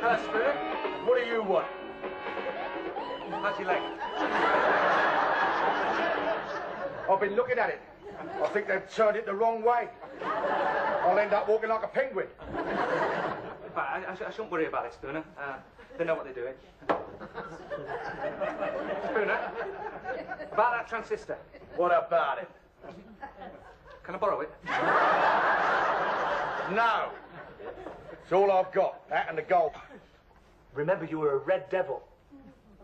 Hello, Spooner. What do you want? How's your leg? I've been looking at it. I think they've turned it the wrong way. I'll end up walking like a penguin. But I shouldn't worry about it, Spooner. They know what they're doing. Spooner, about that transistor. What about it? Can I borrow it? No. It's all I've got, that and the gold. Remember, you were a red devil.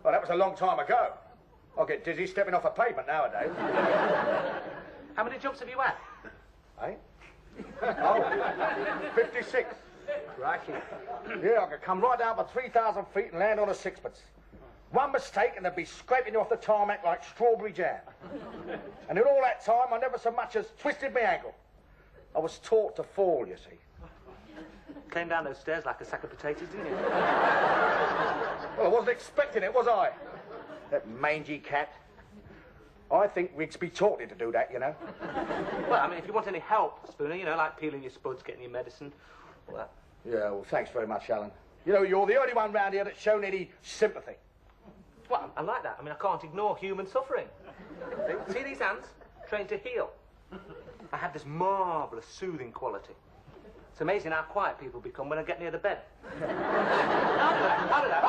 Oh, that was a long time ago. I get dizzy stepping off a pavement nowadays. How many jumps have you had? Eh? Oh, 56. Crikey. Yeah, I could come right down for 3,000 feet and land on a sixpence. One mistake and they'd be scraping you off the tarmac like strawberry jam. And in all that time, I never so much as twisted my ankle. I was taught to fall, you see. Came down those stairs like a sack of potatoes, didn't you? Well, I wasn't expecting it, was I? That mangy cat. I think Rigsby taught him to do that, you know. Well, I mean, if you want any help, Spooner, you know, like peeling your spuds, getting your medicine, all that. Yeah, well, thanks very much, Alan. You know, you're the only one round here that's shown any sympathy. Well, I like that. I mean, I can't ignore human suffering. See these hands? Trained to heal. I have this marvellous soothing quality. It's amazing how quiet people become when I get near the bed. How did that?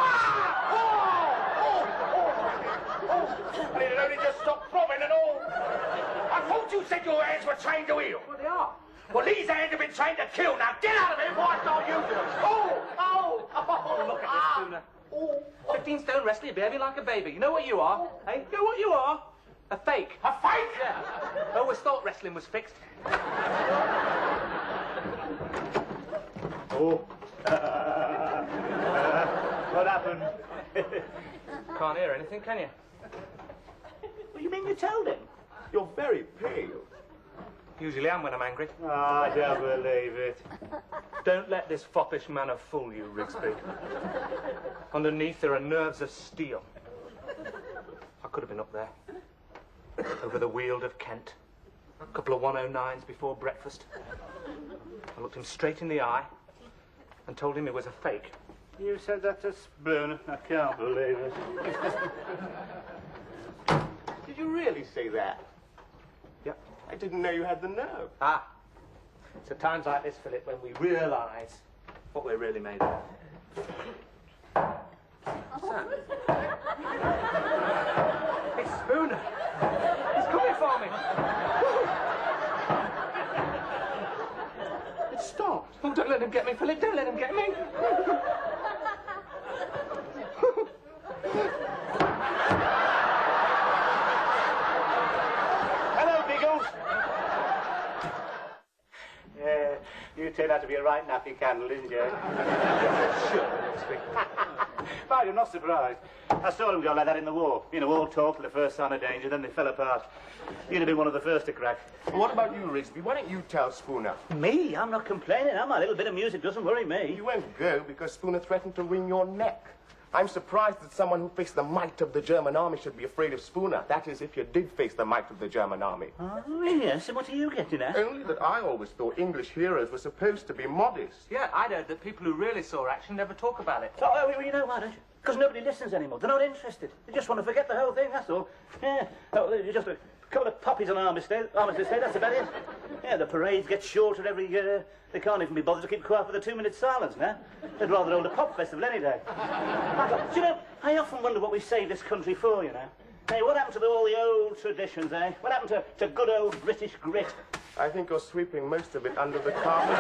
And it only just stopped throbbing and all. I thought you said your hands were trained to heal. Well, they are. Well, these hands have been trained to kill. Now get out of here before I start using them. Look at this, Spooner. 15 stone wrestling, behaving like a baby. You know what you are? Hey, you know what you are? A fake. A fake? Yeah. I always thought wrestling was fixed. Oh. What happened? Can't hear anything, can you? What, you mean you told him? You're very pale. Usually am when I'm angry. Oh, I don't believe it. Don't let this foppish manner fool you, Rigsby. Underneath there are nerves of steel. I could have been up there. Over the Weald of Kent. A couple of 109s before breakfast. I looked him straight in the eye and told him it was a fake. You said that to Spooner. I can't believe it. Did you really say that? Yep. I didn't know you had the nerve. Ah. It's at times like this, Philip, when we realise what we're really made of. What's that? It's Spooner. He's coming for me. It stopped. Oh, don't let him get me, Philip. Don't let him get me. Hello, Biggles. Yeah, you turned out to be a right nappy candle, didn't you? Sure. Well, you're not surprised. I saw them go like that in the war. You know, all talk till the first sign of danger, then they fell apart. You'd have been one of the first to crack. What about you, Rigsby? Why don't you tell Spooner? Me? I'm not complaining. A little bit of music doesn't worry me. You won't go because Spooner threatened to wring your neck. I'm surprised that someone who faced the might of the German army should be afraid of Spooner. That is, if you did face the might of the German army. Oh, yes. And what are you getting at? Only that I always thought English heroes were supposed to be modest. Yeah, I'd heard that people who really saw action never talk about it. Oh, well, you know why, don't you? Because nobody listens anymore. They're not interested. They just want to forget the whole thing, that's all. Yeah. Oh, just a couple of poppies on Armistice Day, that's about it. Yeah, the parades get shorter every year. They can't even be bothered to keep quiet for the 2-minute silence now. They'd rather hold a pop festival any day. Do you know, I often wonder what we saved this country for, you know. Hey, what happened to all the old traditions, eh? What happened to good old British grit? I think you're sweeping most of it under the carpet.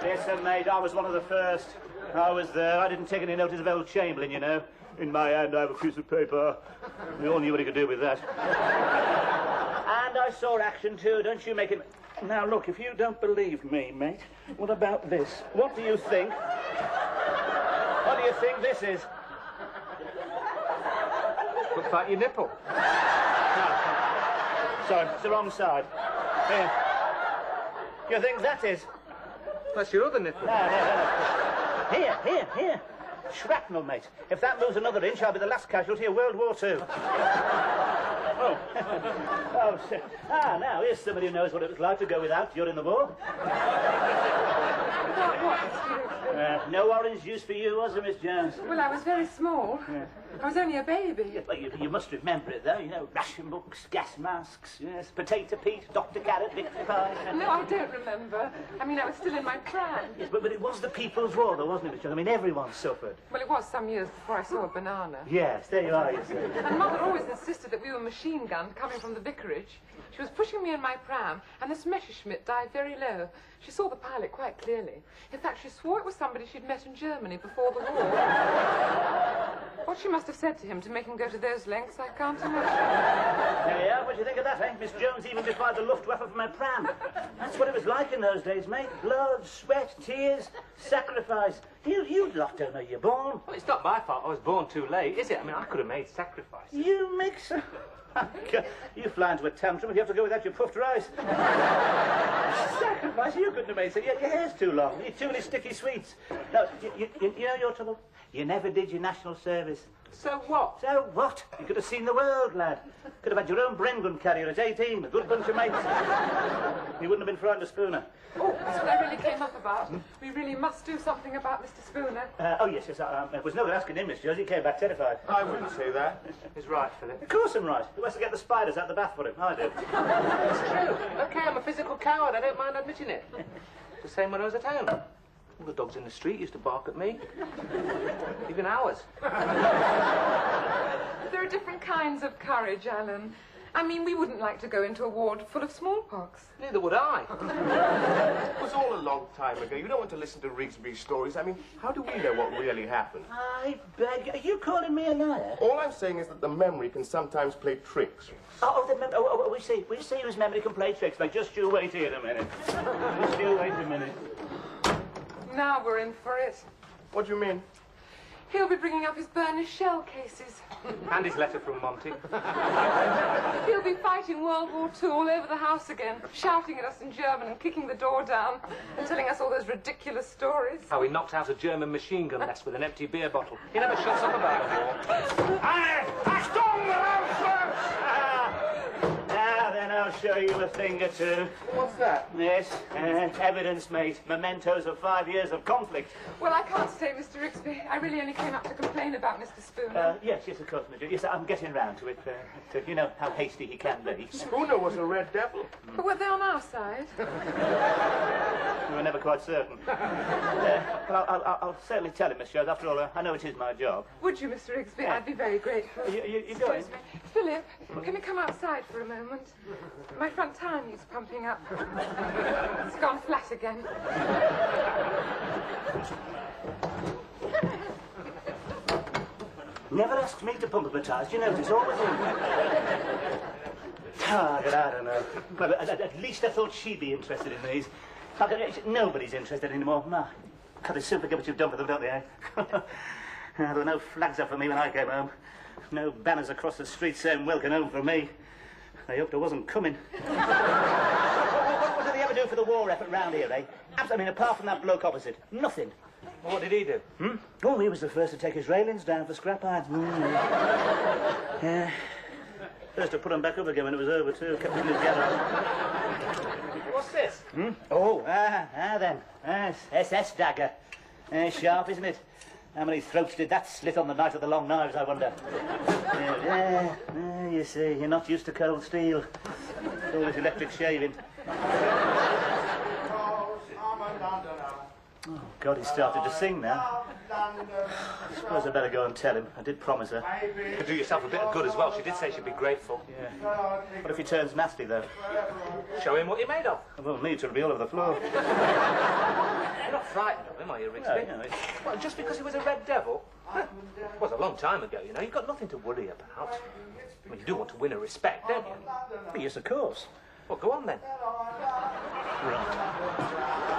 Listen, mate, I was one of the first. I was there. I didn't take any notice of old Chamberlain, you know. In my hand, I have a piece of paper. We all knew what he could do with that. And I saw action, too. Don't you make it... Now, look, if you don't believe me, mate, what about this? What do you think? What do you think this is? Looks like your nipple. No. Sorry, it's the wrong side. Here. You think that is? That's your other nipple. No. Here. Shrapnel, mate. If that moves another inch, I'll be the last casualty of World War II. Oh, shit. Now, here's somebody who knows what it was like to go without during the war. No orange juice for you, was there, Miss Jones? Well, I was very small. Yeah. I was only a baby. Yeah, well, you must remember it, though. You know, ration books, gas masks, yes, potato Pete, Dr. Carrot, Victor Pie. No, I don't remember. I mean, I was still in my prime. Yes, but it was the People's War, though, wasn't it, Miss Jones? I mean, everyone suffered. Well, it was some years before I saw a banana. Yes, there you are, you see. And Mother always insisted that we were machine gunned coming from the vicarage. She was pushing me in my pram, and this Messerschmitt dived very low. She saw the pilot quite clearly. In fact, she swore it was somebody she'd met in Germany before the war. What she must have said to him to make him go to those lengths, I can't imagine. There you are. What do you think of that, eh? Miss Jones even defied the Luftwaffe from her pram. That's what it was like in those days, mate. Blood, sweat, tears, sacrifice. You lot don't know you're born. Well, it's not my fault I was born too late, is it? I mean, I could have made sacrifices. You make so... You fly into a tantrum if you have to go without your puffed rice. Sacrifice? You couldn't have made so. Your hair's too long. You eat too many sticky sweets. No, you know your trouble? You never did your national service. So what? So what? You could have seen the world, lad. Could have had your own Bren gun carrier at 18, a good bunch of mates. You wouldn't have been frightened of Spooner. Oh, that's what I really came up about. We really must do something about Mr. Spooner. Oh, yes. It was no good asking him, Miss Jones. He came back terrified. I wouldn't say that. He's right, Philip. Of course I'm right. Who has to get the spiders out the bath for him? I do. It's true. Okay, I'm a physical coward. I don't mind admitting it. It's the same when I was at home. All the dogs in the street used to bark at me. Even ours. There are different kinds of courage, Alan. I mean, we wouldn't like to go into a ward full of smallpox. Neither would I. It was all a long time ago. You don't want to listen to Rigsby's stories. I mean, how do we know what really happened? I beg you. Are you calling me a liar? All I'm saying is that the memory can sometimes play tricks. We see whose memory can play tricks. Like, just you wait here a minute. Just you wait a minute. Now we're in for it. What do you mean? He'll be bringing up his burnished shell cases. And his letter from Monty. He'll be fighting World War II all over the house again, shouting at us in German and kicking the door down and telling us all those ridiculous stories. How he knocked out a German machine gun nest with an empty beer bottle. He never shuts up about war. Now then, I'll show you a thing or two. What's that? Yes, evidence, mate. Mementos of 5 years of conflict. Well, I can't stay, Mr. Rigsby. I really only came up to complain about Mr. Spooner. Yes, of course, Major. Yes, I'm getting round to it. You know how hasty he can be. Spooner was a red devil. But were they on our side? We were never quite certain. But I'll certainly tell him, Miss Jones. After all, I know it is my job. Would you, Mr. Rigsby? I'd be very grateful. You going? Excuse me. Philip, can we come outside for a moment? My front tire needs pumping up. It's gone flat again. Never asks me to pump up the tyres. You notice, always him. I don't know. Well, at least I thought she'd be interested in these. Nobody's interested anymore. God, they soon forget what you've done for them, don't they, eh? There were no flags up for me when I came home. No banners across the street saying welcome home for me. I hoped I wasn't coming. What did they ever do for the war effort round here, eh? I mean, apart from that bloke opposite, nothing. Well, what did he do? Oh, he was the first to take his railings down for scrap irons. Yeah. First to put them back up again when it was over, too. Kept them together. What's this? Oh, then. SS dagger. Sharp, isn't it? How many throats did that slit on the night of the long knives, I wonder? You see, you're not used to cold steel. It's always electric shaving. Oh, God, he started to sing now. I suppose I better go and tell him. I did promise her. You could do yourself a bit of good as well. She did say she'd be grateful. Yeah. What if he turns nasty, though? Show him what you're made of. Well, me, it'll be all over the floor. You're not frightened of him, are you, Rigsby? No, Well, just because he was a red devil? It was a long time ago, you know. You've got nothing to worry about. Well, you do want to win her respect, don't you? Yes, of course. Well, go on then. Right.